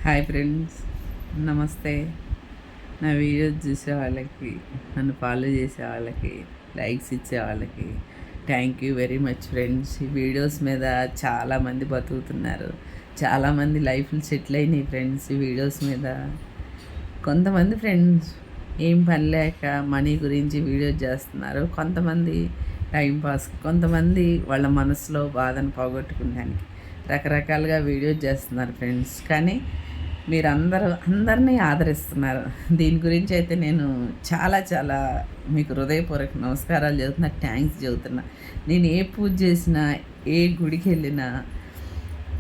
Hi friends, నమస్తే. నా videos చూసే వాళ్ళకి, నన్ను ఫాలో చేసే వాళ్ళకి, లైక్స్ ఇచ్చే వాళ్ళకి thank you very much friends. ఈ వీడియోస్ మీద చాలామంది బతుకుతున్నారు, చాలామంది లైఫ్లు సెటిల్ అయినాయి ఫ్రెండ్స్. ఈ వీడియోస్ మీద కొంతమంది ఫ్రెండ్స్ ఏం పని లేక మనీ గురించి వీడియోస్ చేస్తున్నారు, కొంతమంది టైంపాస్, కొంతమంది వాళ్ళ మనసులో బాధను పోగొట్టుకోవడానికి రకరకాలుగా వీడియోస్ చేస్తున్నారు ఫ్రెండ్స్. కానీ అందరినీ ఆదరిస్తున్నారు. దీని గురించి అయితే నేను చాలా చాలా మీకు హృదయపూర్వక నమస్కారాలు చెబుతున్నా, థ్యాంక్స్ చెబుతున్నా. నేను ఏ పూజ చేసినా, ఏ గుడికి వెళ్ళినా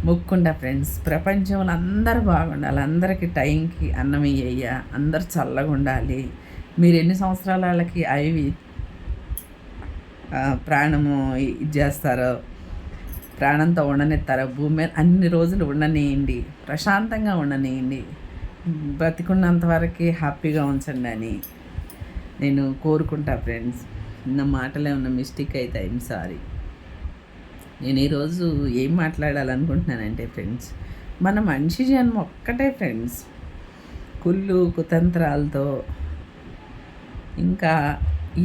మొక్కుంటా ఫ్రెండ్స్. ప్రపంచంలో అందరూ బాగుండాలి, అందరికీ టైంకి అన్నం ఇయ్య, అందరు చల్లగా ఉండాలి. మీరు ఎన్ని సంవత్సరాల వాళ్ళకి అవి ప్రాణము ఇది చేస్తారో, ప్రాణంతో ఉండనిస్తారో, భూమి మీద అన్ని రోజులు ఉండనియండి, ప్రశాంతంగా ఉండనియండి, బ్రతికున్నంత వరకు హ్యాపీగా ఉంచండి అని నేను కోరుకుంటా ఫ్రెండ్స్. నా మాటలో ఏమన్నా మిస్టేక్ అయితే ఐఎమ్ సారీ. నేను ఈరోజు ఏం మాట్లాడాలనుకుంటున్నానంటే ఫ్రెండ్స్, మన మనిషి జన్మ ఒక్కటే ఫ్రెండ్స్. కుళ్ళు కుతంత్రాలతో ఇంకా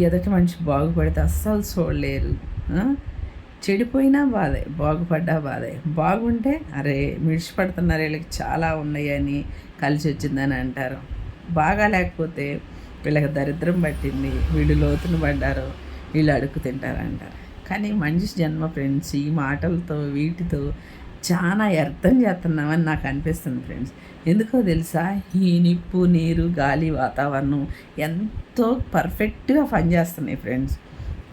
ఎదుటి మనిషి బాగుపడితే అస్సలు చూడలేరు. చెడిపోయినా బాధే, బాగుపడ్డా బాధే. బాగుంటే అరే మిడిచిపడుతున్నారు, వీళ్ళకి చాలా ఉన్నాయని కలిసి వచ్చిందని అంటారు. బాగా లేకపోతే వీళ్ళకి దరిద్రం పట్టింది, వీళ్ళు లోతును పడ్డారు, వీళ్ళు అడుగు తింటారు అంటారు. కానీ మనిషి జన్మ ఫ్రెండ్స్, ఈ మాటలతో వీటితో చాలా అర్థం చేస్తున్నామని నాకు అనిపిస్తుంది ఫ్రెండ్స్. ఎందుకో తెలుసా, ఈ నిప్పు, నీరు, గాలి, వాతావరణం ఎంతో పర్ఫెక్ట్గా పనిచేస్తున్నాయి ఫ్రెండ్స్.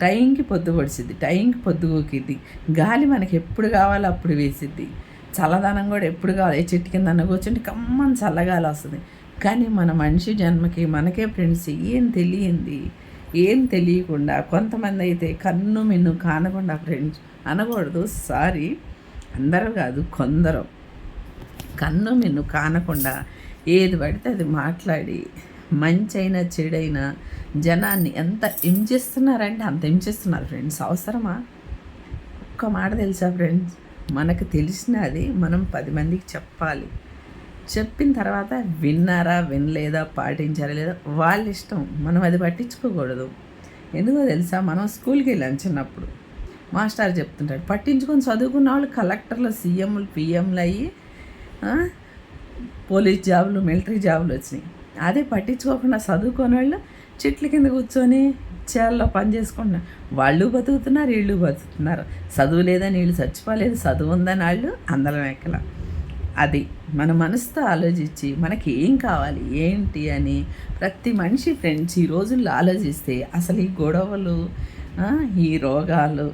టైంకి పొద్దు పొడిచిద్ది, టైంకి పొద్దు ఊకిద్ది. గాలి మనకి ఎప్పుడు కావాలో అప్పుడు వేసిద్ది. చల్లదనం కూడా ఎప్పుడు కావాలి, ఏ చెట్టు కింద కూర్చుంటే కమ్మని చల్లగాలి వస్తుంది. కానీ మన మనిషి జన్మకి మనకే ఫ్రెండ్స్ ఏం తెలియకుండా కొంతమంది అయితే కన్ను మిన్ను కానకుండా ఫ్రెండ్స్ అనకూడదు, సారీ, అందరూ కాదు, కొందరు కన్ను మిన్ను కానకుండా ఏది పడితే అది మాట్లాడి మంచైనా చెడైనా జనాన్ని ఎంత హింసిస్తున్నారంటే అంత హింసిస్తున్నారు ఫ్రెండ్స్. అవసరమా? ఒక్క మాట తెలుసా ఫ్రెండ్స్, మనకు తెలిసినది మనం 10 మందికి చెప్పాలి. చెప్పిన తర్వాత విన్నారా వినలేదా, పాటించారా లేదా వాళ్ళ ఇష్టం, మనం అది పట్టించుకోకూడదు. ఎందుకో తెలుసా, మనం స్కూల్కి వెళ్ళాం చిన్నప్పుడు, మాస్టర్ చెప్తుంటాడు, పట్టించుకొని చదువుకున్న వాళ్ళు కలెక్టర్లు, సీఎంలు, పిఎంలు అయ్యి పోలీస్ జాబులు, మిలిటరీ జాబులు వచ్చినాయి. అదే పట్టించుకోకుండా చదువుకోని వాళ్ళు చెట్ల కింద కూర్చొని చేలలో పని చేసుకుంటున్నారు. వాళ్ళు బతుకుతున్నారు, వీళ్ళు బతుకుతున్నారు. చదువు లేదని వీళ్ళు చచ్చిపోలేదు, చదువు ఉందని వాళ్ళు అందరం ఎక్కల. అది మన మనసుతో ఆలోచించి మనకి ఏం కావాలి ఏంటి అని ప్రతి మనిషి ఫ్రెండ్స్ ఈ రోజుల్లో ఆలోచిస్తే అసలు ఈ గొడవలు, ఈ రోగాలు,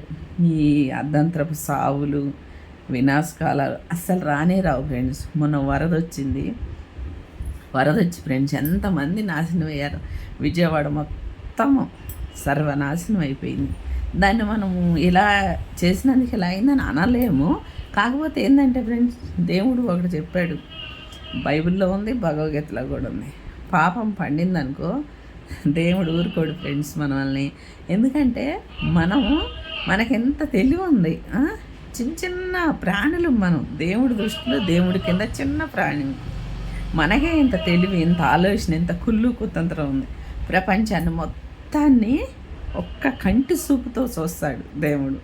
ఈ అర్ధంతరపు సావులు, వినాశకాలాలు అస్సలు రానే రావు ఫ్రెండ్స్. మొన్న వరద వచ్చి ఫ్రెండ్స్ ఎంతమంది నాశనం అయ్యారు. విజయవాడ మొత్తం సర్వనాశనం అయిపోయింది. దాన్ని మనము ఇలా చేసినందుకు ఇలా అయిందని అనలేము. కాకపోతే ఏంటంటే ఫ్రెండ్స్, దేవుడు ఒకటి చెప్పాడు, బైబిల్లో ఉంది, భగవద్గీతలో కూడా ఉంది. పాపం పండిందనుకో దేవుడు ఊరుకోడు ఫ్రెండ్స్ మనల్ని. ఎందుకంటే మనకెంత తెలివి ఉంది. చిన్న చిన్న ప్రాణులు మనం, దేవుడి దృష్టిలో దేవుడి కింద చిన్న ప్రాణి. మనకే ఇంత తెలివి, ఇంత ఆలోచన, ఇంత కుళ్ళు కుతంత్రం ఉంది. ప్రపంచాన్ని మొత్తాన్ని ఒక్క కంటి చూపుతో చూస్తాడు దేవుడు.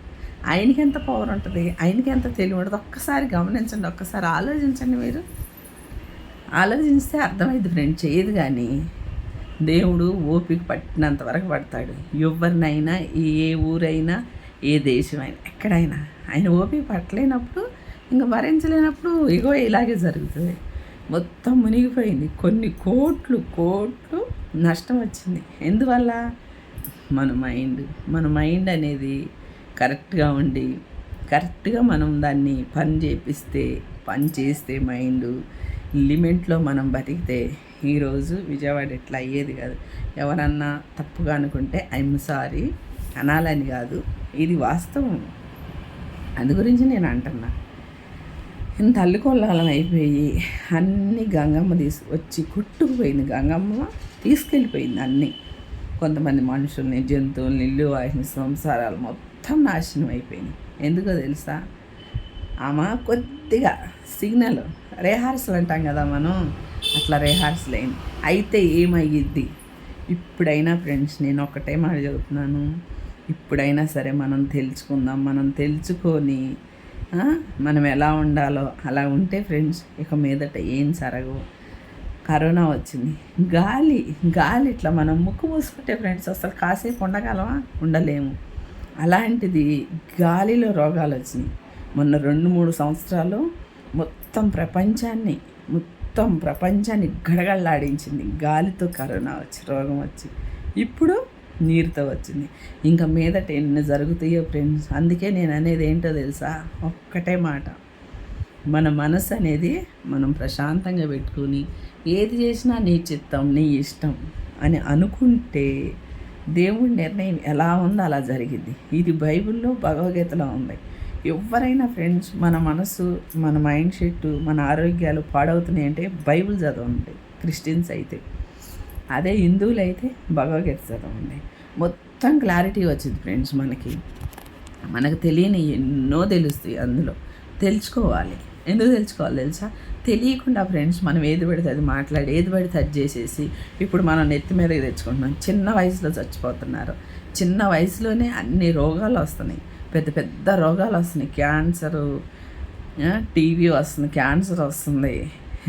ఆయనకి ఎంత పవర్ ఉంటుంది, ఆయనకి ఎంత తెలివి ఉంటుంది, ఒక్కసారి గమనించండి, ఒక్కసారి ఆలోచించండి. మీరు ఆలోచిస్తే అర్థమైంది ఫ్రెండ్. చేయదు కానీ దేవుడు ఓపిక పట్టినంత వరకు పడతాడు. ఎవరినైనా, ఏ ఊరైనా, ఏ దేశమైనా, ఎక్కడైనా ఆయన ఓపిక పట్టలేనప్పుడు, ఇంకా భరించలేనప్పుడు ఇగో ఇలాగే జరుగుతుంది. మొత్తం మునిగిపోయింది. కొన్ని కోట్లు నష్టం వచ్చింది. ఎందువల్ల? మన మైండ్ అనేది కరెక్ట్గా ఉండి, కరెక్ట్గా మనం దాన్ని పని చేస్తే మైండ్ లిమిట్లో మనం బతికితే ఈరోజు విజయవాడ ఎట్లా అయ్యేది కాదు. ఎవరన్నా తప్పుగా అనుకుంటే ఐఎమ్ సారీ అనాలని కాదు, ఇది వాస్తవం. అందు గురించి నేను అంటున్నా. ఇంత అల్లుకొల్లాలం అయిపోయి అన్నీ గంగమ్మ వచ్చి కొట్టుకుపోయింది. గంగమ్మ తీసుకెళ్ళిపోయింది అన్నీ. కొంతమంది మనుషుల్ని, జంతువుల్ని, ఇల్లు వాసిన సంసారాలు మొత్తం నాశనం అయిపోయినాయి. ఎందుకో తెలుసా, ఆమె కొద్దిగా సిగ్నల్ రిహార్సల్ అంటాం కదా మనం, అట్లా రిహార్సల్ అయింది. అయితే ఏమయ్యిద్ది ఇప్పుడైనా ఫ్రెండ్స్, నేను ఒక్కటే మాట చెబుతున్నాను, ఇప్పుడైనా సరే మనం తెలుసుకుందాం. మనం తెలుసుకొని మనం ఎలా ఉండాలో అలా ఉంటే ఫ్రెండ్స్ ఇక మీదట ఏం జరగవు. కరోనా వచ్చింది, గాలి గాలి ఇట్లా మనం ముక్కు మూసుకుంటే ఫ్రెండ్స్ అసలు కాసేపు ఉండగలమా? ఉండలేము. అలాంటిది గాలిలో రోగాలు వచ్చినాయి. మొన్న 2-3 సంవత్సరాలు మొత్తం ప్రపంచాన్ని గడగడలాడించింది గాలితో కరోనా వచ్చి, రోగం వచ్చి. ఇప్పుడు నీరుతో వచ్చింది. ఇంకా మీదట ఎన్ని జరుగుతాయో ఫ్రెండ్స్. అందుకే నేను అనేది ఏంటో తెలుసా, ఒక్కటే మాట, మన మనసు అనేది మనం ప్రశాంతంగా పెట్టుకుని ఏది చేసినా నీ చిత్తం నీ ఇష్టం అని అనుకుంటే దేవుడి నిర్ణయం ఎలా ఉందో అలా జరిగింది. ఇది బైబిల్లో భగవద్గీతలో ఉంది. ఎవరైనా ఫ్రెండ్స్ మన మనసు, మన మైండ్ సెట్, మన ఆరోగ్యాలు పాడవుతున్నాయి అంటే బైబిల్ చదవండి. క్రిస్టియన్స్ అయితే అదే, హిందువులు అయితే భగవద్గీత చదవండి. మొత్తం క్లారిటీ వచ్చింది ఫ్రెండ్స్. మనకు తెలియని ఎన్నో తెలుస్తాయి అందులో. తెలుసుకోవాలి. ఎందుకు తెలుసుకోవాలి తెలుసా? తెలియకుండా ఫ్రెండ్స్ మనం ఏది పడితే అది మాట్లాడి, ఏది పడితే అది చేసేసి ఇప్పుడు మనం నెత్తి మీదకి తెచ్చుకుంటున్నాం. చిన్న వయసులో చచ్చిపోతున్నారు. చిన్న వయసులోనే అన్ని రోగాలు వస్తున్నాయి, పెద్ద పెద్ద రోగాలు వస్తున్నాయి. క్యాన్సరు, టీవీ వస్తుంది, క్యాన్సర్ వస్తుంది,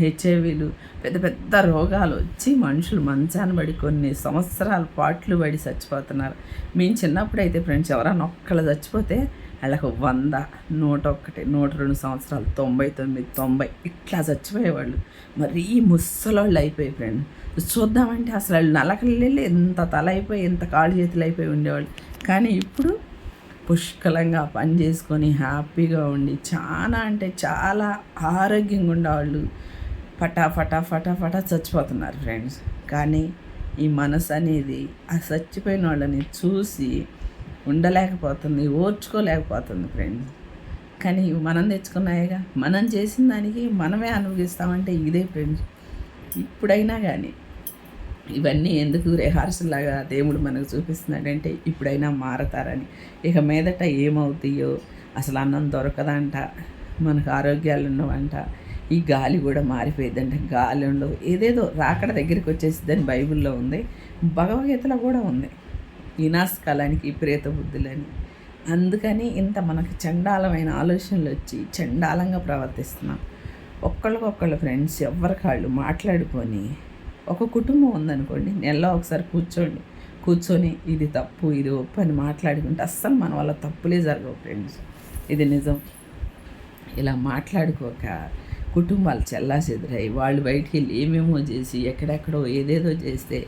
హెచ్ఐవీలు, పెద్ద పెద్ద రోగాలు వచ్చి మనుషులు మంచాన్ని పడి కొన్ని సంవత్సరాల పాట్లు పడి చచ్చిపోతున్నారు. మేము చిన్నప్పుడైతే ఫ్రెండ్స్ ఎవరైనా ఒక్కళ్ళు చచ్చిపోతే వాళ్ళకు 100, 101, 102 సంవత్సరాలు, 99, 90 ఇట్లా చచ్చిపోయేవాళ్ళు. మరీ ముసలోళ్ళు అయిపోయి ఫ్రెండ్స్. చూద్దామంటే అసలు వాళ్ళు నలకలు ఎంత తల అయిపోయి, ఎంత కాళ్ళు చేతులు అయిపోయి ఉండేవాళ్ళు. కానీ ఇప్పుడు పుష్కలంగా పని చేసుకొని హ్యాపీగా ఉండి చాలా అంటే చాలా ఆరోగ్యంగా ఉండేవాళ్ళు ఫటా చచ్చిపోతున్నారు ఫ్రెండ్స్. కానీ ఈ మనసు అనేది ఆ చచ్చిపోయిన వాళ్ళని చూసి ఉండలేకపోతుంది, ఓర్చుకోలేకపోతుంది ఫ్రెండ్స్. కానీ మనం తెచ్చుకున్నాయిగా, మనం చేసిన దానికి మనమే అనుభవిస్తామంటే ఇదే ఫ్రెండ్స్. ఇప్పుడైనా కానీ ఇవన్నీ ఎందుకు రిహార్సల్ లాగా దేవుడు మనకు చూపిస్తున్నాడంటే ఇప్పుడైనా మారతారని. ఇక మీదట ఏమవుతాయో అసలు అన్నం దొరకదంట, మనకు ఆరోగ్యాలు ఉండవంట, ఈ గాలి కూడా మారిపోయిందంట, గాలి ఉండవు, ఏదేదో రాకడ దగ్గరికి వచ్చేసిద్దని బైబిల్లో ఉంది, భగవద్గీతలో కూడా ఉంది. వినాశకాలానికి ప్రేత బుద్ధులని. అందుకని ఇంత మనకు చండాలమైన ఆలోచనలు వచ్చి చండాలంగా ప్రవర్తిస్తున్నాం. ఒక్కళ్ళకొక్కళ్ళు ఫ్రెండ్స్ ఎవరికాళ్ళు మాట్లాడుకొని, ఒక కుటుంబం ఉందనుకోండి, నెలలో ఒకసారి కూర్చొని ఇది తప్పు ఇది ఒప్పు అని మాట్లాడుకుంటే అస్సలు మన వల్ల తప్పులే జరగవు ఫ్రెండ్స్. ఇది నిజం. ఇలా మాట్లాడుకోక కుటుంబాలు చెల్లాచెదురై వాళ్ళు బయటికి వెళ్ళి ఏమేమో చేసి ఎక్కడెక్కడో ఏదేదో చేస్తే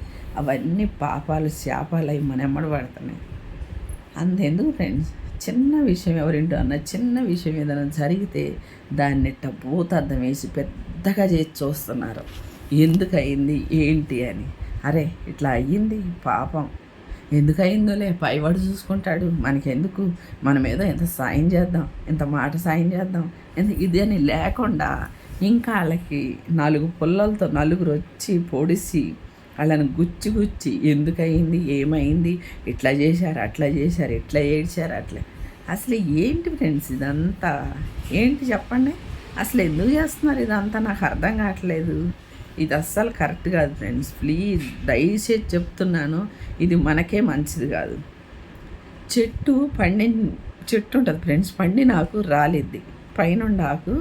అవన్నీ పాపాలు శాపాలు అవి మన ఎమ్మడి పడుతున్నాయి. అంతెందుకు ఫ్రెండ్స్, చిన్న విషయం ఎవరింటో అన్న చిన్న విషయం ఏదైనా జరిగితే దాన్ని భూతార్థం వేసి పెద్దగా చేసి చూస్తున్నారు. ఎందుకు అయింది ఏంటి అని. అరే ఇట్లా అయ్యింది పాపం, ఎందుకు అయిందోలే పైవాడు చూసుకుంటాడు, మనకెందుకు, మనం ఏదో ఎంత సాయం చేద్దాం, ఎంత మాట సాయం చేద్దాం, ఇది అని లేకుండా ఇంకా వాళ్ళకి 4 పుల్లలతో నలుగురు వచ్చి పొడిసి వాళ్ళని గుచ్చి ఎందుకయింది ఏమైంది, ఇట్లా చేశారు అట్లా చేశారు, ఇట్లా ఏడ్చారు అట్లా. అసలు ఏంటి ఫ్రెండ్స్ ఇదంతా? ఏంటి చెప్పండి, అసలు ఎందుకు చేస్తున్నారు ఇదంతా? నాకు అర్థం కావట్లేదు. ఇది అస్సలు కరెక్ట్ కాదు ఫ్రెండ్స్. ప్లీజ్ దయచేసి చెప్తున్నాను, ఇది మనకే మంచిది కాదు. చెట్టు ఉంటుంది ఫ్రెండ్స్, పండిన ఆకు రాలిద్ది, పైనుండి ఆకు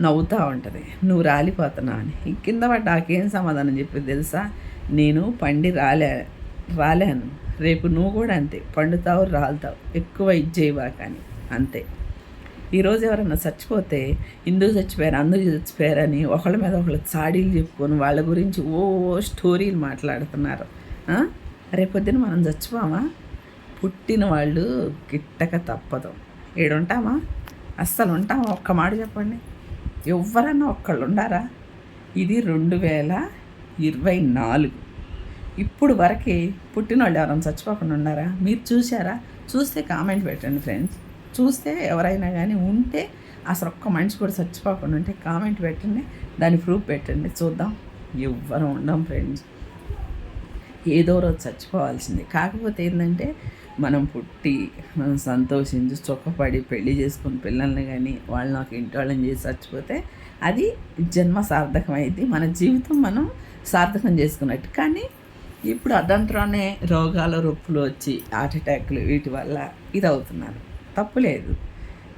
నవ్వుతూ ఉంటుంది, నువ్వు రాలిపోతున్నావు అని. కింద పడ్డ ఆకేం సమాధానం చెప్పేది తెలుసా? నేను పండి రాలేను, రేపు నువ్వు కూడా అంతే పండుతావు రాలుతావు, ఎక్కువ ఇచ్చేవా కానీ అంతే. ఈరోజు ఎవరన్నా చచ్చిపోతే ఇందుకు చచ్చిపోయారు అందరూ చచ్చిపోయారని ఒకళ్ళ మీద ఒకళ్ళు చాడీలు చెప్పుకొని వాళ్ళ గురించి స్టోరీలు మాట్లాడుతున్నారు. రేపొద్దున మనం చచ్చిపోమా? పుట్టిన వాళ్ళు గిట్టక తప్పదు. ఏడుంటామా? అస్సలు ఉంటామా? ఒక్క మాట చెప్పండి, ఎవరన్నా ఒక్కళ్ళు ఉండారా? ఇది 2024. ఇప్పుడు వరకే పుట్టిన వాళ్ళు ఎవరైనా చచ్చిపోకుండా ఉన్నారా? మీరు చూసారా? చూస్తే కామెంట్ పెట్టండి ఫ్రెండ్స్. చూస్తే ఎవరైనా కానీ ఉంటే, అసలు ఒక్క మనిషి కూడా చచ్చిపోకుండా ఉంటే కామెంట్ పెట్టండి, దాని ప్రూఫ్ పెట్టండి చూద్దాం. ఎవ్వరు ఉండం ఫ్రెండ్స్, ఏదో రోజు చచ్చిపోవాల్సిందే. కాకపోతే ఏంటంటే మనం పుట్టి సంతోషించి సుఖపడి పెళ్లి చేసుకుని పిల్లల్ని కానీ వాళ్ళు నాకు ఇంటి వాళ్ళని చేసి చచ్చిపోతే అది జన్మ సార్థకమైంది, మన జీవితం మనం సార్థకం చేసుకున్నట్టు. కానీ ఇప్పుడు అదంతలోనే రోగాలు రొప్పులు వచ్చి హార్ట్ అటాక్లు వీటి వల్ల ఇది అవుతున్నారు. తప్పులేదు,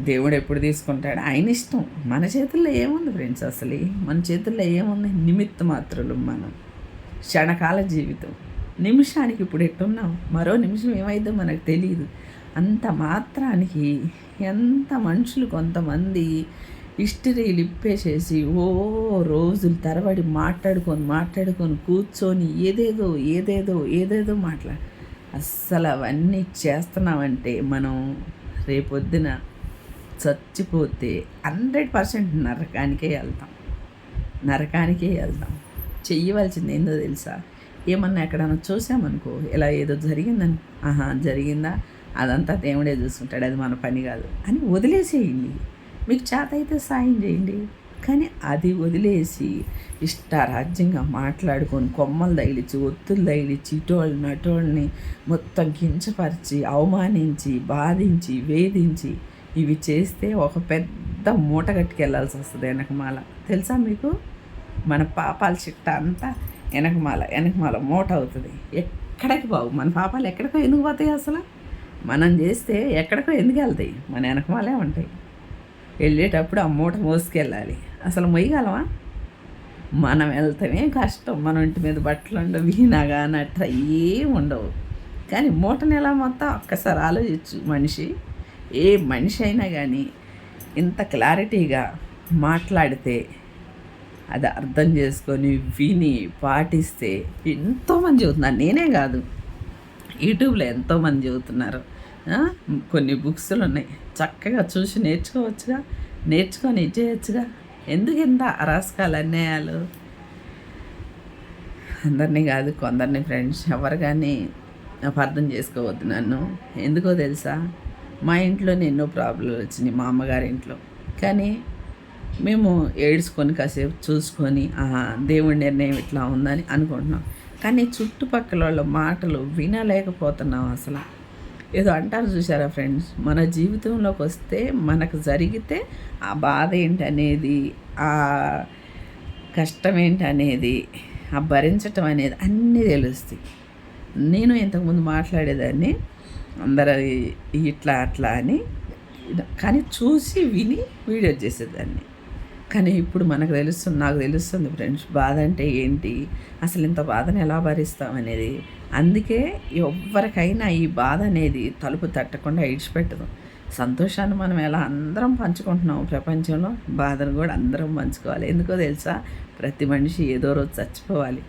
దేవుడు ఎప్పుడు తీసుకుంటాడు ఆయన ఇష్టం. మన చేతుల్లో ఏముంది ఫ్రెండ్స్? అసలు మన చేతుల్లో ఏముంది? నిమిత్త మాత్రులు మనం. క్షణకాల జీవితం, నిమిషానికి ఇప్పుడు ఎట్టున్నాం, మరో నిమిషం ఏమైందో మనకు తెలియదు. అంత మాత్రానికి ఎంత మనుషులు కొంతమంది హిస్టరీలు ఇప్పేసేసి రోజులు తరబడి మాట్లాడుకొని కూర్చొని ఏదేదో అస్సలు అవన్నీ చేస్తున్నామంటే మనం రేపొద్దున చచ్చిపోతే 100% నరకానికే వెళ్తాం. చెయ్యవలసింది ఏందో తెలుసా? ఏమన్నా ఎక్కడన్నా చూసామనుకో, ఇలా ఏదో జరిగిందని, జరిగిందా, అదంతా దేవుడే చూసుకుంటాడు, అది మన పని కాదు అని వదిలేసేయండి. మీకు చేత అయితే సాయం చేయండి. కానీ అది వదిలేసి ఇష్టారాజ్యంగా మాట్లాడుకొని కొమ్మలు తగిలించి ఒత్తులు తగిలించి ఇటోళ్ళని అటోళ్ళని మొత్తం కించపరిచి అవమానించి బాధించి వేధించి ఇవి చేస్తే ఒక పెద్ద మూట కట్టుకెళ్ళాల్సి వస్తుంది వెనకమాల. తెలుసా మీకు? మన పాపాల చిట్ట అంతా వెనకమాల మూట అవుతుంది. ఎక్కడికి బావు మన పాపాలు ఎక్కడికో ఎందుకు పోతాయి? అసలు మనం చేస్తే ఎక్కడికో ఎందుకు వెళ్తాయి? మన వెనకమాలే ఉంటాయి. వెళ్ళేటప్పుడు ఆ మూట మోసుకెళ్ళాలి. అసలు మొయ్యగలమా? మనం వెళ్తామే కష్టం. మన ఇంటి మీద బట్టలు ఉండవు, వీనగా నట్ట ఏం ఉండవు. కానీ మూటని ఎలా మొత్తం ఒక్కసారి ఆలోచించు. ఏ మనిషి అయినా కానీ ఇంత క్లారిటీగా మాట్లాడితే అది అర్థం చేసుకొని విని పాటిస్తే ఎంతోమంది చెబుతున్నారు. నేనే కాదు, యూట్యూబ్లో ఎంతోమంది చెబుతున్నారు. కొన్ని బుక్స్లు ఉన్నాయి, చక్కగా చూసి నేర్చుకొని ఇచ్చేయచ్చుగా. ఎందుకు ఇంత అరాస్కాలు అన్యాయాలు? అందరినీ కాదు, కొందరిని ఫ్రెండ్స్. ఎవరు కానీ అపార్థం చేసుకోవద్దు నన్ను. ఎందుకో తెలుసా? మా ఇంట్లోనే ఎన్నో ప్రాబ్లంలు వచ్చినాయి, మా అమ్మగారి ఇంట్లో. కానీ మేము ఏడ్చుకొని కాసేపు చూసుకొని దేవుడి నిర్ణయం ఇట్లా ఉందని అనుకుంటున్నాం. కానీ చుట్టుపక్కల వాళ్ళ మాటలు వినలేకపోతున్నాం. అసలు ఏదో అంటారు చూసారా ఫ్రెండ్స్, మన జీవితంలోకి వస్తే మనకు జరిగితే ఆ బాధ ఏంటనేది, ఆ కష్టం ఏంటనేది, ఆ భరించటం అనేది అన్నీ తెలుస్తాయి. నేను ఇంతకుముందు మాట్లాడేదాన్ని అందరూ ఇట్లా అట్లా అని, కానీ చూసి విని వీడియో చేసేదాన్ని. కానీ ఇప్పుడు నాకు తెలుస్తుంది ఫ్రెండ్స్, బాధ అంటే ఏంటి, అసలు ఇంత బాధను ఎలా భరిస్తామనేది. అందుకే ఎవరికైనా ఈ బాధ అనేది తలుపు తట్టకుండా ఇడిచిపెట్టదు. సంతోషాన్ని మనం ఎలా అందరం పంచుకుంటున్నాం ప్రపంచంలో, బాధను కూడా అందరం పంచుకోవాలి. ఎందుకో తెలుసా? ప్రతి మనిషి ఏదో రోజు చచ్చిపోవాలి.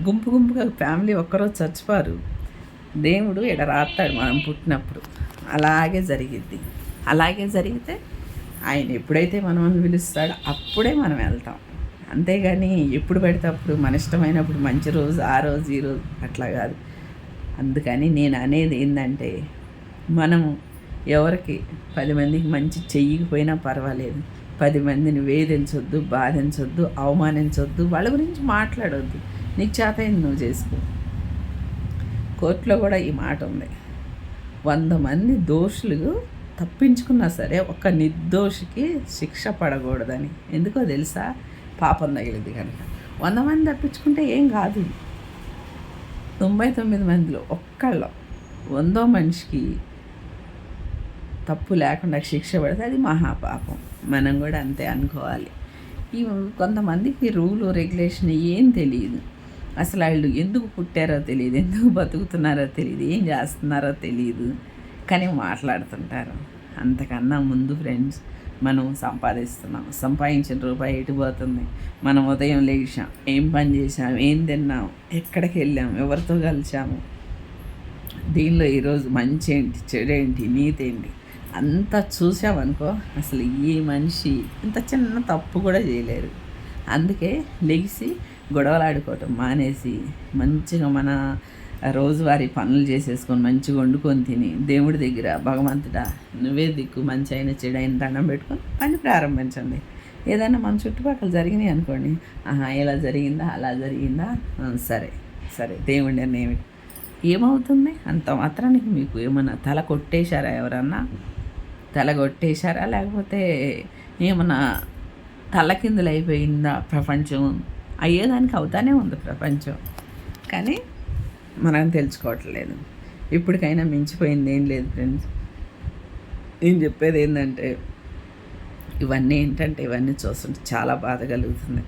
గుంపుగా ఫ్యామిలీ ఒక్కరోజు చచ్చిపోరు. దేవుడు ఇక్కడ రాస్తాడు మనం పుట్టినప్పుడు. అలాగే జరిగితే ఆయన ఎప్పుడైతే మనల్ని పిలుస్తాడో అప్పుడే మనం వెళ్తాం. అంతేగాని ఎప్పుడు పడితే అప్పుడు మన ఇష్టమైనప్పుడు మంచి రోజు ఆ రోజు ఈ రోజు అట్లా కాదు. అందుకని నేను అనేది ఏంటంటే, మనము ఎవరికి 10 మందికి మంచి చెయ్యకపోయినా పర్వాలేదు, 10 మందిని వేధించొద్దు, బాధించొద్దు, అవమానించొద్దు, వాళ్ళ గురించి మాట్లాడొద్దు. నీకు చేతైంది నువ్వు చేసుకో. కోర్టులో కూడా ఈ మాట ఉంది, 100 మంది దోషులు తప్పించుకున్నా సరే ఒక నిర్దోషికి శిక్ష పడకూడదని. ఎందుకో తెలుసా? పాపం తగిలింది కనుక. 100 మంది తప్పించుకుంటే ఏం కాదు, 99 మందిలో ఒక్కళ్ళో 100వ మనిషికి తప్పు లేకుండా శిక్ష పడితే అది మహాపాపం. మనం కూడా అంతే అనుకోవాలి. ఈ కొంతమందికి రూలు రెగ్యులేషన్ ఏం తెలియదు. అసలు వాళ్ళు ఎందుకు పుట్టారో తెలియదు, ఎందుకు బతుకుతున్నారో తెలియదు, ఏం చేస్తున్నారో తెలియదు, కానీ మాట్లాడుతుంటారు. అంతకన్నా ముందు ఫ్రెండ్స్, మనం సంపాదించిన రూపాయి ఎటు పోతుంది? మనం ఉదయం లేచాం, ఏం పని చేసాం, ఏం తిన్నాం, ఎక్కడికి వెళ్ళాం, ఎవరితో కలిసాము, దీనిలో ఈరోజు మంచి ఏంటి, చెడు ఏంటి, నీతి ఏంటి అంతా చూసామనుకో, అసలు ఈ మనిషి ఇంత చిన్న తప్పు కూడా చేయలేరు. అందుకే లెగిసి గొడవలాడుకోవటం మానేసి మంచిగా మన రోజువారీ పనులు చేసేసుకొని మంచిగా వండుకొని తిని దేవుడి దగ్గర భగవంతుడా నువ్వే దిక్కు, మంచి అయిన చెడు అయిన దండం పెట్టుకొని పని ప్రారంభించండి. ఏదైనా మన చుట్టుపక్కల జరిగినాయి అనుకోండి, ఇలా జరిగిందా అలా జరిగిందా, సరే దేవుడి నిర్ణయం ఏమవుతుంది? అంత మాత్రానికి మీకు ఏమన్నా తల కొట్టేశారా ఎవరన్నా? తల కొట్టేశారా? లేకపోతే ఏమన్నా తల్లకిందులైపోయిందా ప్రపంచం? అయ్యేదానికి అవుతానే ఉంది ప్రపంచం. కానీ మనం తెలుసుకోవట్లేదు. ఇప్పటికైనా మించిపోయింది ఏం లేదు ఫ్రెండ్స్. నేను చెప్పేది ఏంటంటే ఇవన్నీ చూస్తుంటే చాలా బాధ కలుగుతుంది.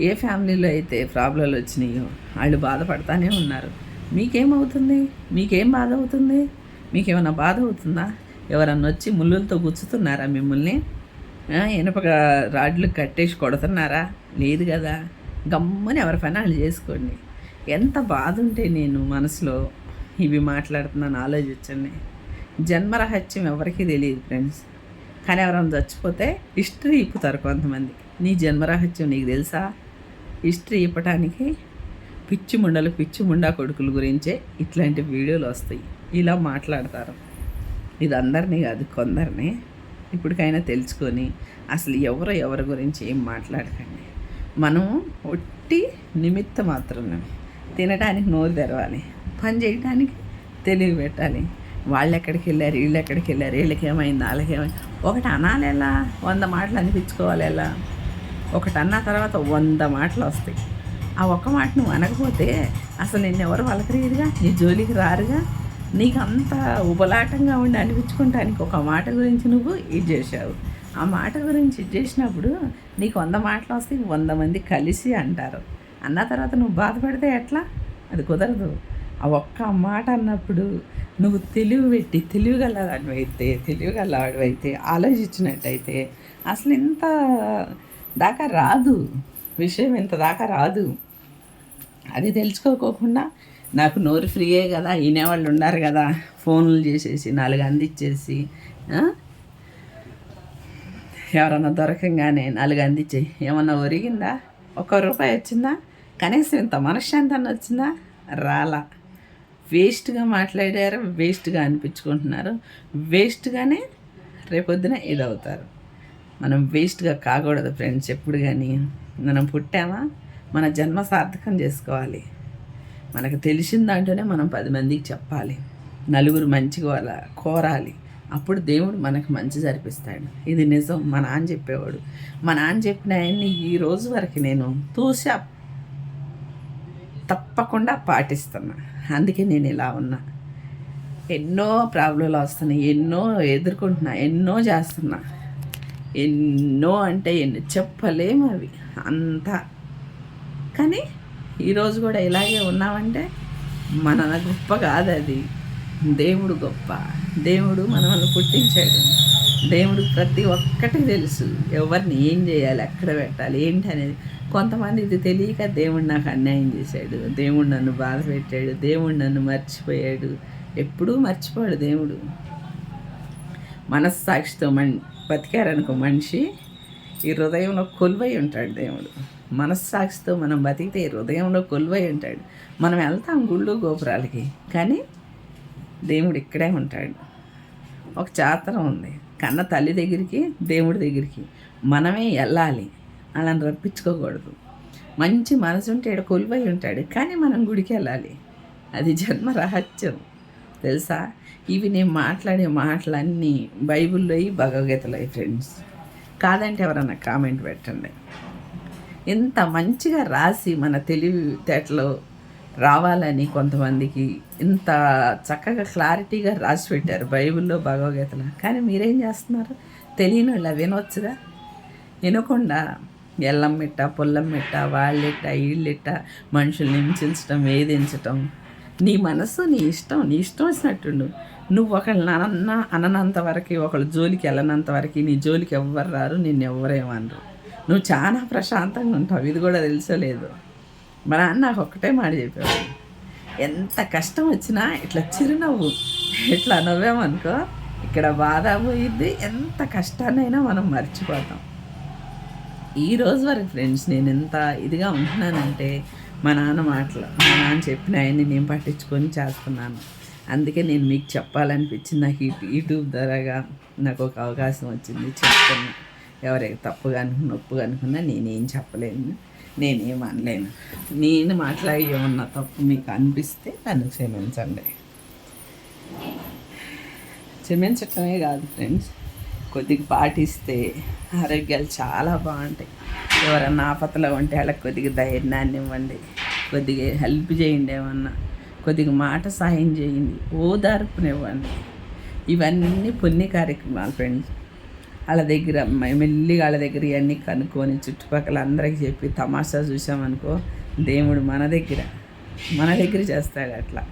ఏ ఫ్యామిలీలో అయితే ప్రాబ్లంలు వచ్చినాయో వాళ్ళు బాధపడతానే ఉన్నారు. మీకేమవుతుంది? మీకేం బాధ అవుతుంది? మీకేమైనా బాధ అవుతుందా? ఎవరన్నా వచ్చి ముళ్ళులతో గుచ్చుతున్నారా మిమ్మల్ని? ఇనుప రాడ్లు కట్టేసి కొడుతున్నారా? లేదు కదా. గమ్మని ఎవరి పని వాళ్ళు చేసుకోండి. ఎంత బాధ ఉంటే నేను మనసులో ఇవి మాట్లాడుతున్నాను ఆలోచించండి. జన్మరహస్యం ఎవరికీ తెలియదు ఫ్రెండ్స్. కానీ ఎవరైనా చచ్చిపోతే హిస్టరీ ఇప్పుతారు కొంతమంది. నీ జన్మరహస్యం నీకు తెలుసా? హిస్టరీ ఇప్పటానికి పిచ్చి ముండా కొడుకుల గురించే ఇట్లాంటి వీడియోలు వస్తాయి. ఇలా మాట్లాడతారు. ఇది అందరినీ కాదు, కొందరిని. ఇప్పటికైనా తెలుసుకొని అసలు ఎవరి గురించి ఏం మాట్లాడకండి. మనం ఒట్టి నిమిత్త మాత్రమే. తినడానికి నోరు తెరవాలి, పని చేయడానికి తెలివి పెట్టాలి. వాళ్ళు ఎక్కడికి వెళ్ళారు, వీళ్ళు ఎక్కడికి వెళ్ళారు, వీళ్ళకేమైంది, వాళ్ళకేమైంది. ఒకటి అనాలి ఎలా? 100 మాటలు అనిపించుకోవాలి ఎలా? ఒకటి అన్న తర్వాత 100 మాటలు వస్తాయి. ఆ ఒక్క మాట నువ్వు అనకపోతే అసలు నిన్నెవరు పలకరీరుగా, నీ జోలికి రారుగా. నీకు అంత ఉబలాటంగా ఉండి అనిపించుకుంటానికి ఒక మాట గురించి నువ్వు ఇది చేసావు. ఆ మాట గురించి ఇది చేసినప్పుడు నీకు 100 మాటలు వస్తాయి, 100 మంది కలిసి అంటారు. అన్న తర్వాత నువ్వు బాధపడితే ఎట్లా? అది కుదరదు. ఆ ఒక్క మాట అన్నప్పుడు నువ్వు తెలివిగలవాడివైతే ఆలోచించినట్టయితే అసలు ఇంత దాకా రాదు, విషయం ఇంత దాకా రాదు. అది తెలుసుకోకుండా నాకు నోరు ఫ్రీయే కదా, వినేవాళ్ళు ఉన్నారు కదా, ఫోన్లు చేసేసి 4 అందించేసి ఎవరన్నా దొరకంగానే 4 అందించేయి. ఏమన్నా ఒరిగిందా? ₹1 వచ్చిందా? కనీసం ఇంత మనశ్శాంతాన్ని వచ్చిందా? రాలా. వేస్ట్గా మాట్లాడారు, వేస్ట్గా అనిపించుకుంటున్నారు, వేస్ట్గానే రేపొద్దున ఇదవుతారు. మనం వేస్ట్గా కాకూడదు ఫ్రెండ్స్. ఎప్పుడు కానీ మనం పుట్టామా, మన జన్మ సార్థకం చేసుకోవాలి. మనకు తెలిసిన దాంట్లోనే మనం 10 మందికి చెప్పాలి. నలుగురు మంచిగా కోరాలి. అప్పుడు దేవుడు మనకు మంచి జరిపిస్తాడు. ఇది నిజం. మా నాన్న చెప్పేవాడు. మా నాన్న చెప్పిన ఆయన్ని ఈ రోజు వరకు నేను తప్పకుండా పాటిస్తున్నా. అందుకే నేను ఇలా ఉన్నా. ఎన్నో ప్రాబ్లంలు వస్తున్నాయి, ఎన్నో ఎదుర్కొంటున్నా, ఎన్నో చేస్తున్నా. ఎన్నో అంటే ఎన్ని చెప్పలేము అవి అంతా. కానీ ఈరోజు కూడా ఇలాగే ఉన్నామంటే మన గొప్ప కాదు, అది దేవుడు గొప్ప. దేవుడు మనల్ని పుట్టించాడు. దేవుడు ప్రతి ఒక్కటి తెలుసు, ఎవరిని ఏం చేయాలి, ఎక్కడ పెట్టాలి, ఏంటి అనేది. కొంతమంది ఇది తెలియక దేవుడు నాకు అన్యాయం చేశాడు, దేవుడు నన్ను బాధ పెట్టాడు, దేవుడు నన్ను మర్చిపోయాడు. ఎప్పుడూ మర్చిపోయాడు దేవుడు. మనస్సాక్షితో బతికారనుకో మనిషి, ఈ హృదయంలో కొలువై ఉంటాడు దేవుడు. మనస్సాక్షితో మనం బతికితే హృదయంలో కొలువై ఉంటాడు. మనం వెళ్తాం గుళ్ళు గోపురాలకి, కానీ దేవుడు ఇక్కడే ఉంటాడు. ఒక చాత్రం ఉంది, కన్న తల్లి దగ్గరికి, దేవుడి దగ్గరికి మనమే వెళ్ళాలి, అలాని రప్పించుకోకూడదు. మంచి మనసు ఉంటే ఇక్కడ కొలువై ఉంటాడు, కానీ మనం గుడికి వెళ్ళాలి. అది జన్మ రహస్యం తెలుసా. ఇవి నేను మాట్లాడే మాటలన్నీ బైబిల్లో భగవద్గీతలో ఫ్రెండ్స్. కాదంటే ఎవరన్నా కామెంట్ పెట్టండి. ఇంత మంచిగా రాసి మన తెలివితేటలో రావాలని కొంతమందికి ఇంత చక్కగా క్లారిటీగా రాసి పెట్టారు బైబిల్లో, భగవద్గీతలో. కానీ మీరేం చేస్తున్నారు? తెలియని వాళ్ళు వినొచ్చుగా. వినకుండా ఎల్లమ్మిట్ట, పొల్లమ్మిట్ట, వాళ్ళిట్ట, వీళ్ళిట్ట మనుషుల్ని హింసించడం, వేధించటం. నీ మనసు నీ ఇష్టం వచ్చినట్టుండు. నువ్వు ఒకళ్ళని అననంత వరకు, ఒకళ్ళ జోలికి వెళ్ళనంత వరకు నీ జోలికి ఎవ్వరు రారు, నిన్ను ఎవ్వరేమనరు. నువ్వు చాలా ప్రశాంతంగా ఉంటావు. ఇది కూడా తెలుసలేదు. మా నాన్న నాకు ఒక్కటే మాట చెప్పేవాడు, ఎంత కష్టం వచ్చినా ఇట్లా చిరునవ్వు, ఇట్లా నవ్వామనుకో ఇక్కడ బాధ పోయిద్ది. ఎంత కష్టాన్నైనా మనం మర్చిపోతాం. ఈ రోజు వరకు ఫ్రెండ్స్ నేను ఎంత ఇదిగా ఉంటున్నానంటే మా నాన్న చెప్పిన ఆయన్ని నేను పట్టించుకొని చేస్తున్నాను. అందుకే నేను మీకు చెప్పాలనిపించింది. నాకు యూట్యూబ్ ద్వారాగా నాకు ఒక అవకాశం వచ్చింది, చెప్తున్నా. ఎవరైనా తప్పుగా అనుకున్నా, నొప్పుగా అనుకున్నా నేనేం చెప్పలేను. నేనేం అనలేను. నేను మాట్లాడి ఏమన్నా తప్పు మీకు అనిపిస్తే నన్ను క్షమించండి. క్షమించటమే కాదు ఫ్రెండ్స్, కొద్దిగా పాటిస్తే ఆరోగ్యాలు చాలా బాగుంటాయి. ఎవరన్నా ఆపదలో ఉంటే వాళ్ళకి కొద్దిగా ధైర్యాన్ని ఇవ్వండి, కొద్దిగా హెల్ప్ చేయండి, ఏమన్నా కొద్దిగా మాట సాయం చేయండి, ఓదార్పునివ్వండి. ఇవన్నీ పుణ్య కార్యక్రమాలు ఫ్రెండ్స్. వాళ్ళ దగ్గర మెల్లిగా వాళ్ళ దగ్గర ఇవన్నీ కనుక్కొని చుట్టుపక్కల అందరికీ చెప్పి తమాషా చూసామనుకో, దేవుడు మన దగ్గర చేస్తాడు. అట్లా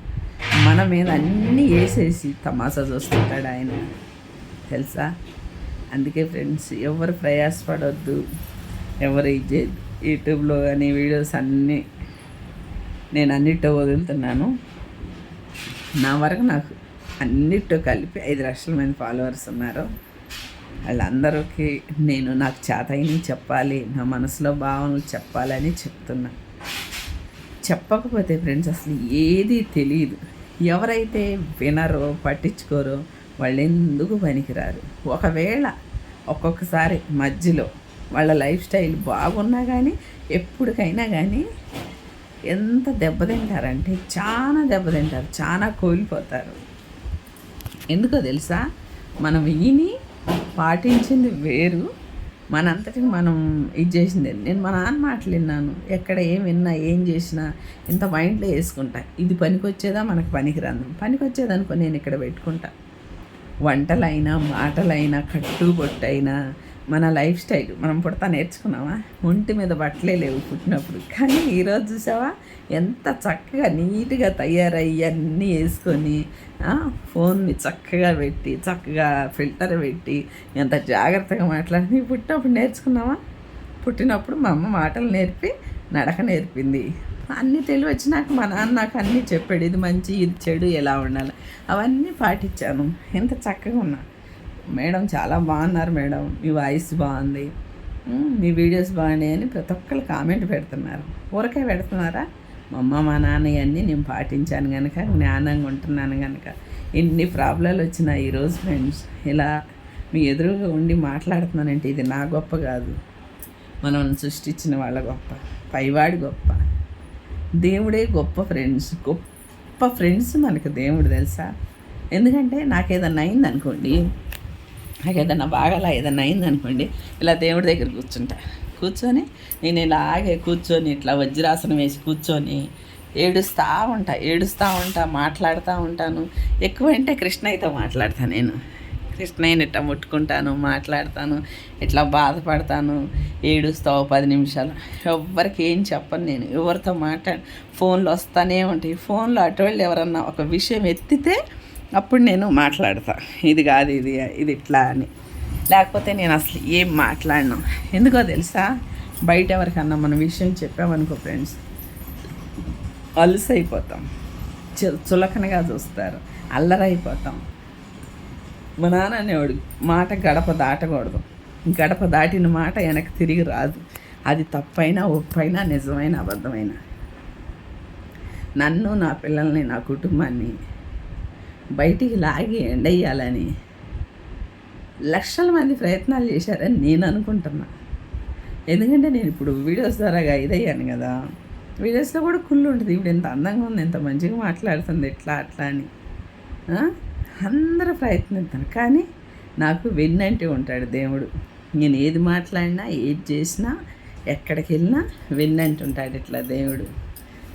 మన మీద అన్నీ వేసేసి తమాషా చూస్తుంటాడు ఆయన, తెలుసా? అందుకే ఫ్రెండ్స్, ఎవరు ప్రయాసపడవద్దు, ఎవరు యూట్యూబ్లో కానీ వీడియోస్ అన్నీ నేను అన్నిటితో వదులుతున్నాను. నా వరకు నాకు అన్నిటితో కలిపి 5 లక్షల మంది ఫాలోవర్స్ ఉన్నారు. వాళ్ళందరికీ నేను నాకు చేతయిని చెప్పాలి, నా మనసులో భావనలు చెప్పాలని చెప్తున్నా. చెప్పకపోతే ఫ్రెండ్స్ అసలు ఏది తెలియదు. ఎవరైతే వినరో పట్టించుకోరో వాళ్ళు ఎందుకు పనికిరారు. ఒకవేళ ఒక్కొక్కసారి మధ్యలో వాళ్ళ లైఫ్ స్టైల్ బాగున్నా కానీ ఎప్పటికైనా కానీ ఎంత దెబ్బతింటారంటే చాలా దెబ్బతింటారు, చాలా కోల్పోతారు. ఎందుకో తెలుసా? మనం విని పాటించింది వేరు, మనంతటికి మనం ఇది చేసింది. నేను మా నాన్న మాటలు విన్నాను, ఎక్కడ ఏం విన్నా ఏం చేసినా ఇంత మైండ్లో వేసుకుంటా. ఇది పనికొచ్చేదా మనకు పనికిరాను, పనికొచ్చేదనుకో నేను ఇక్కడ పెట్టుకుంటా. వంటలైనా మాటలైనా కట్టుబొట్టైనా మన లైఫ్ స్టైల్ మనం పుడతా నేర్చుకున్నామా? ఒంటి మీద బట్టలే లేవు పుట్టినప్పుడు, కానీ ఈరోజు చూసావా ఎంత చక్కగా నీట్గా తయారయ్యి అన్నీ వేసుకొని ఫోన్ని చక్కగా పెట్టి చక్కగా ఫిల్టర్ పెట్టి ఎంత జాగ్రత్తగా మాట్లాడి. పుట్టినప్పుడు నేర్చుకున్నావా? పుట్టినప్పుడు మా అమ్మ మాటలు నేర్పి నడక నేర్పింది. అన్నీ తెలివి వచ్చినాక మా నాన్న నాకు అన్నీ చెప్పాడు, ఇది మంచి ఇది చెడు ఎలా ఉండాలి, అవన్నీ పాటించాను. ఎంత చక్కగా ఉన్నా. మేడం చాలా బాగున్నారు మేడం, మీ వాయిస్ బాగుంది, మీ వీడియోస్ బాగున్నాయి అని ప్రతి ఒక్కరు కామెంట్ పెడుతున్నారు. ఊరకే పెడుతున్నారా? మా అమ్మ మా నాన్న ఇవన్నీ నేను పాటించాను కనుక, జ్ఞానంగా ఉంటున్నాను కనుక ఎన్ని ప్రాబ్లాలు వచ్చినా ఈరోజు ఫ్రెండ్స్ ఇలా మీ ఎదురుగా ఉండి మాట్లాడుతున్నానంటే ఇది నా గొప్ప కాదు, మనం సృష్టించిన వాళ్ళ గొప్ప, పైవాడి గొప్ప, దేవుడే గొప్ప ఫ్రెండ్స్. గొప్ప ఫ్రెండ్స్ మనకు దేవుడు, తెలుసా? ఎందుకంటే నాకేదన్నా అయిందనుకోండి, నాకేదన్నా బాగా ఏదన్నా అయిందనుకోండి, ఇలా దేవుడి దగ్గర కూర్చొని నేను ఇలాగే కూర్చొని ఇట్లా వజ్రాసనం వేసి కూర్చొని ఏడుస్తూ ఉంటా, మాట్లాడుతూ ఉంటాను. ఎక్కువంటే కృష్ణయ్యతో మాట్లాడతాను. నేను కృష్ణయ్యని ఇట్లా ముట్టుకుంటాను, మాట్లాడతాను, ఇట్లా బాధపడతాను, ఏడుస్తావు 10 నిమిషాలు. ఎవ్వరికి ఏం చెప్పను నేను, ఎవరితో ఫోన్లు వస్తూనే ఉంటాయి. ఫోన్లో అటువంటి ఎవరన్నా ఒక విషయం ఎత్తితే అప్పుడు నేను మాట్లాడతా, ఇది కాదు ఇది ఇట్లా అని. లేకపోతే నేను అసలు ఏం మాట్లాడను. ఎందుకో తెలుసా? బయట ఎవరికన్నా మన విషయం చెప్పామనుకో ఫ్రెండ్స్, అలుసైపోతాం, చులకనగా చూస్తారు, అల్లరైపోతాం. మా నాన్న అనేవాడు, మాట గడప దాటకూడదు, గడప దాటిన మాట వెనక్కి తిరిగి రాదు. అది తప్పైనా ఒప్పైనా నిజమైన అబద్ధమైన. నన్ను, నా పిల్లల్ని, నా కుటుంబాన్ని బయటికి లాగి ఎండయ్యాలని లక్షల మంది ప్రయత్నాలు చేశారని నేను అనుకుంటున్నా. ఎందుకంటే నేను ఇప్పుడు వీడియోస్ ద్వారా ఇదయ్యాను కదా, వీడియోస్లో కూడా కుళ్ళు ఉంటుంది. ఇప్పుడు ఎంత అందంగా ఉంది, ఎంత మంచిగా మాట్లాడుతుంది, ఎట్లా అట్లా అని అందరూ ప్రయత్నిస్తాను. కానీ నాకు వెన్నంటే ఉంటాడు దేవుడు. నేను ఏది మాట్లాడినా ఏది చేసినా ఎక్కడికి వెళ్ళినా వెన్నంటే ఉంటాడు ఇట్లా దేవుడు.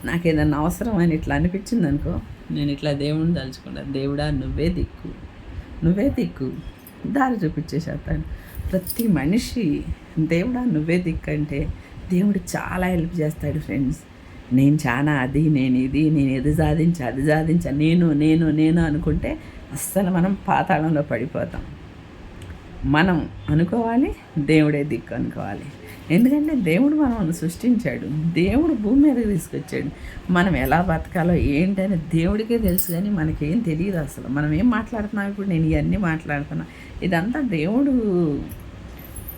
నాకు ఏదన్నా అవసరం అని ఇట్లా అనిపించింది అనుకో, నేను ఇట్లా దేవుడిని తలుచుకుంటాను. దేవుడా నువ్వే దిక్కు దారి చూపించేసేస్తాను. ప్రతి మనిషి దేవుడా నువ్వే దిక్కు అంటే దేవుడు చాలా హెల్ప్ చేస్తాడు ఫ్రెండ్స్. నేను చాలా నేను ఇది సాధించా నేను అనుకుంటే అస్సలు మనం పాతాళంలో పడిపోతాం. మనం అనుకోవాలి, దేవుడే దిక్కు అనుకోవాలి. ఎందుకంటే దేవుడు మనల్ని సృష్టించాడు, దేవుడు భూమి మీదకి తీసుకొచ్చాడు. మనం ఎలా బతకాలో ఏంటని దేవుడికే తెలుసు, కానీ మనకేం తెలియదు అసలు. మనం ఏం మాట్లాడుతున్నాం ఇప్పుడు, నేను ఇవన్నీ మాట్లాడుతున్నా, ఇదంతా దేవుడు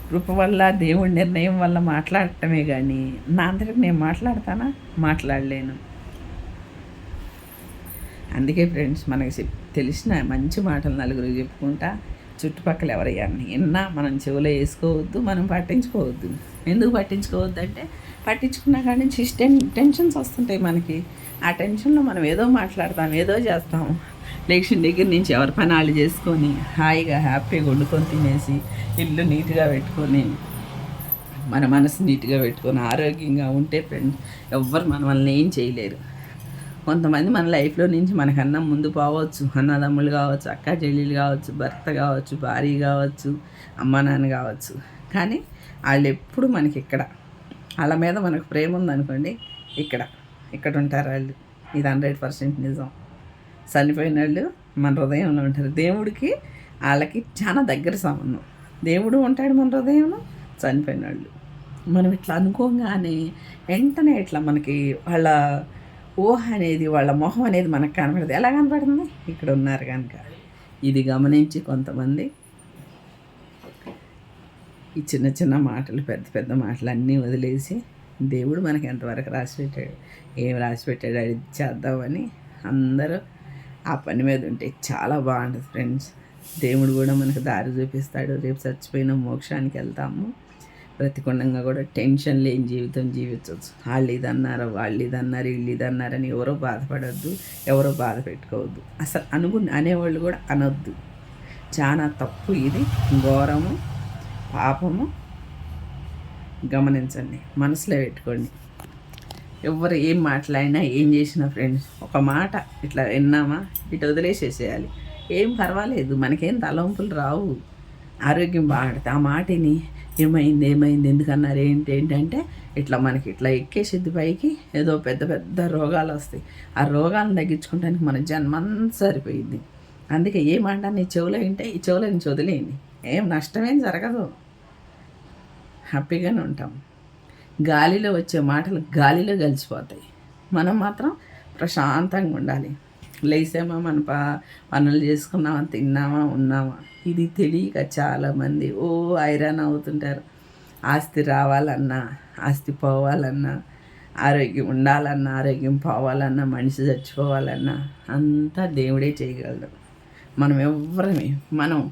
కృప వల్ల, దేవుడి నిర్ణయం వల్ల మాట్లాడటమే. కానీ నా అందరికి నేను మాట్లాడతానా? మాట్లాడలేను. అందుకే ఫ్రెండ్స్, మనకి తెలిసిన మంచి మాటలు నలుగురు చెప్పుకుంటా, చుట్టుపక్కల ఎవరయ్యాన్ని విన్నా మనం చెవిలో వేసుకోవద్దు, మనం పట్టించుకోవద్దు. ఎందుకు పట్టించుకోవద్దు అంటే పట్టించుకున్న కాడి నుంచి టెన్షన్స్ వస్తుంటాయి మనకి. ఆ టెన్షన్లో మనం ఏదో మాట్లాడతాం, ఏదో చేస్తాం. లేచిన దగ్గర నుంచి ఎవరి పని వాళ్ళు చేసుకొని హాయిగా హ్యాపీగా వండుకొని తినేసి ఇల్లు నీట్గా పెట్టుకొని మన మనసు నీట్గా పెట్టుకొని ఆరోగ్యంగా ఉంటే ఫ్రెండ్స్ ఎవ్వరు మనల్ని ఏం చేయలేరు. కొంతమంది మన లైఫ్లో నుంచి మనకన్నా ముందు పోవచ్చు, అన్నదమ్ములు కావచ్చు, అక్క చెల్లెలు కావచ్చు, భర్త కావచ్చు, భార్య కావచ్చు, అమ్మ నాన్న కావచ్చు. కానీ వాళ్ళు ఎప్పుడు మనకి ఇక్కడ వాళ్ళ మీద మనకు ప్రేమ ఉందనుకోండి, ఇక్కడ ఉంటారు వాళ్ళు. ఇది 100% నిజం. చనిపోయిన వాళ్ళు మన హృదయంలో ఉంటారు. దేవుడికి వాళ్ళకి చాలా దగ్గర సంబంధం. దేవుడు ఉంటాడు మన హృదయంలో, చనిపోయిన వాళ్ళు. మనం ఇట్లా అనుకోగానే వెంటనే ఇట్లా మనకి వాళ్ళ ఊహ అనేది, వాళ్ళ మొహం అనేది మనకు కనపడదు. ఎలా కనపడుతుంది? ఇక్కడ ఉన్నారు కనుక. ఇది గమనించి కొంతమంది ఈ చిన్న చిన్న మాటలు, పెద్ద పెద్ద మాటలు అన్నీ వదిలేసి దేవుడు మనకి ఎంతవరకు రాసిపెట్టాడు, ఏం రాసిపెట్టాడు అది చేద్దామని అందరూ ఆ పని మీద ఉంటే చాలా బాగుంటుంది ఫ్రెండ్స్. దేవుడు కూడా మనకు దారి చూపిస్తాడు. రేపు చచ్చిపోయిన మోక్షానికి వెళ్తాము. ప్రతికొండంగా కూడా టెన్షన్ లేని జీవితం జీవించవచ్చు. వాళ్ళు ఇది అన్నారు, వాళ్ళు ఇది అన్నారు, వీళ్ళు ఇది అన్నారని ఎవరో బాధపడద్దు, ఎవరో బాధ పెట్టుకోవద్దు. అసలు అనేవాళ్ళు కూడా అనొద్దు. చాలా తప్పు ఇది, ఘోరము, పాపము. గమనించండి, మనసులో పెట్టుకోండి. ఎవరు ఏం మాట్లాడినా ఏం చేసినా ఫ్రెండ్స్ ఒక మాట ఇట్లా విన్నామా ఇటు వదిలేసేసేయాలి. ఏం పర్వాలేదు, మనకేం తలవంపులు రావు. ఆరోగ్యం బాగుంటుంది. ఆ మాటని ఏమైంది ఎందుకన్నారు ఏంటంటే ఇట్లా మనకి ఇట్లా ఎక్కేసిద్ది పైకి, ఏదో పెద్ద పెద్ద రోగాలు వస్తాయి. ఆ రోగాలను తగ్గించుకోవడానికి మన జన్మంతా సరిపోయింది. అందుకే ఏ మాట నీ చెవులో వింటే ఈ చెవులో నుంచి వదిలేయండి. ఏం నష్టమేం జరగదు, హ్యాపీగానే ఉంటాం. గాలిలో వచ్చే మాటలు గాలిలో కలిసిపోతాయి. మనం మాత్రం ప్రశాంతంగా ఉండాలి. లేసామా, మన పనులు చేసుకున్నామా, తిన్నామా, ఉన్నామా, ఇది తెలియక చాలామంది ఐరాన్ అవుతుంటారు. ఆస్తి రావాలన్నా, ఆస్తి పోవాలన్నా, ఆరోగ్యం ఉండాలన్నా, ఆరోగ్యం పోవాలన్నా, మనిషి చచ్చిపోవాలన్నా అంతా దేవుడే చేయగలడు. మనం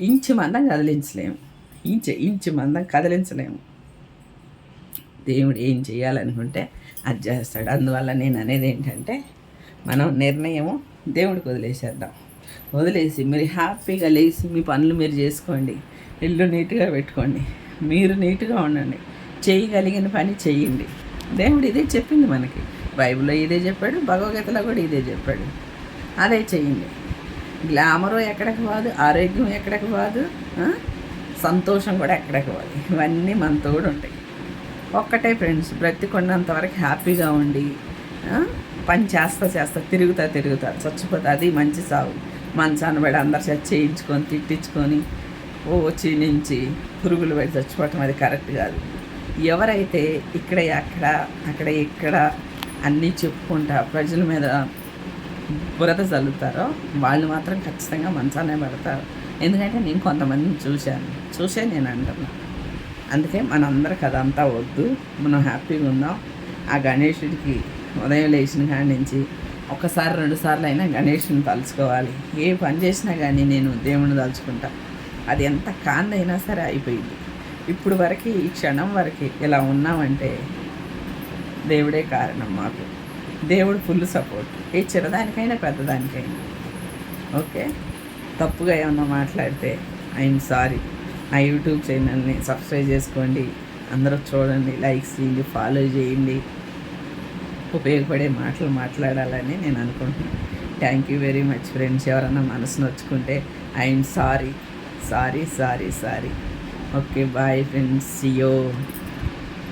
ఇంచు మందం కదిలించలేము, ఇంచు మందం కదిలించలేము. దేవుడు ఏం చేయాలనుకుంటే అది చేస్తాడు. అందువల్ల నేను అనేది ఏంటంటే మనం నిర్ణయము దేవుడికి వదిలేసేద్దాం. వదిలేసి మీరు హ్యాపీగా లేచి మీ పనులు మీరు చేసుకోండి, ఇల్లు నీట్గా పెట్టుకోండి, మీరు నీట్గా ఉండండి, చేయగలిగిన పని చేయండి. దేవుడు ఇదే చెప్పింది మనకి. బైబిల్లో ఇదే చెప్పాడు, భగవద్గీతలో కూడా ఇదే చెప్పాడు. అదే చేయండి. గ్లామరు ఎక్కడికి పోదు, ఆరోగ్యం ఎక్కడికి పోదు, సంతోషం కూడా ఎక్కడికి పోదు. ఇవన్నీ మనతో కూడా ఉంటాయి. ఒక్కటే ఫ్రెండ్స్, బ్రతికొన్నంతవరకు హ్యాపీగా ఉండి పని చేస్తా తిరుగుతా చచ్చిపోతా. అది మంచి సాగు. మంచాన్ని పడి అందరు చేయించుకొని తిట్టించుకొని చీనించి పురుగులు పడి చచ్చిపోవటం అది కరెక్ట్ కాదు. ఎవరైతే అక్కడ ఇక్కడ అన్నీ చెప్పుకుంటా ప్రజల మీద బురద చల్లుతారో వాళ్ళు మాత్రం ఖచ్చితంగా మంచానే పడతారు. ఎందుకంటే నేను కొంతమందిని చూసే నేను అంటున్నా. అందుకే మనందరికి అదంతా వద్దు, మనం హ్యాపీగా ఉందాం. ఆ గణేశుడికి ఉదయం లేచిన కాడి నుంచి ఒకసారి 2 సార్లు అయినా గణేశుని తలుచుకోవాలి. ఏ పని చేసినా కానీ నేను దేవుని తలుచుకుంటా. అది ఎంత కాందైనా సరే అయిపోయింది. ఇప్పుడు వరకు ఈ క్షణం వరకు ఇలా ఉన్నామంటే దేవుడే కారణం. మాకు దేవుడు ఫుల్ సపోర్ట్, ఏ చిన్నదానికైనా పెద్దదానికైనా. ఓకే, తప్పుగా ఏమన్నా మాట్లాడితే ఐఎమ్ సారీ. నా యూట్యూబ్ ఛానల్ని సబ్స్క్రైబ్ చేసుకోండి, అందరూ చూడండి, లైక్ చేయండి, ఫాలో చేయండి. ఉపయోగపడే మాటలు మాట్లాడాలని నేను అనుకుంటున్నాను. Thank you very much friends. ఎవరన్నా మనసు నొచ్చుకుంటే I'm sorry. Okay, bye friends, see you.